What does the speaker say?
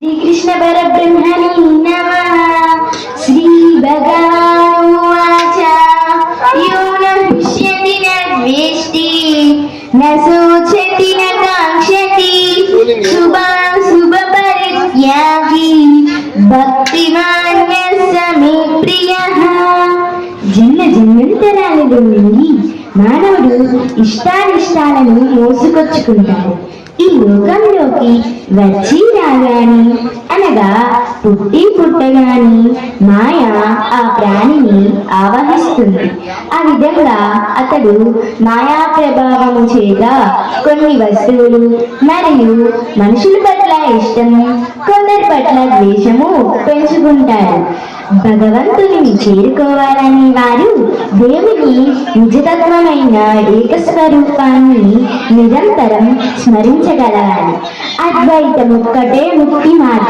శ్రీకృష్ణ పరబ్రహ్మణే నమః. శ్రీ భగవానువాచ యో న హృష్యతి న ద్వేష్టి న శోచతి న కాంక్షతి శుభ పరిత్యాగి భక్తిమాన్ యస్య మే ప్రియః. జన్మ జన్మంతరాలలో నుండి మానవుడు ఇష్టానిష్టాలను మోసుకొచ్చుకుంటాడు. ఈ లోకంలోకి వచ్చి రాగాని అనగా పుట్టగాని మాయ ఆ ప్రాణిని ఆవహిస్తుంది. ఆ విధంగా అతడు మాయా ప్రభావము చేత కొన్ని వస్తువులు మరియు మనుషుల పట్ల ఇష్టము, కొందరి పట్ల ద్వేషము పెంచుకుంటాడు. భగవంతుని చేరుకోవాలని వారు దేవుని నిజతత్వమైన ఏకస్వరూపాన్ని నిరంతరం స్మరించగలగాలి. అద్వైతం ఒక్కటే ముక్తి మార్గం.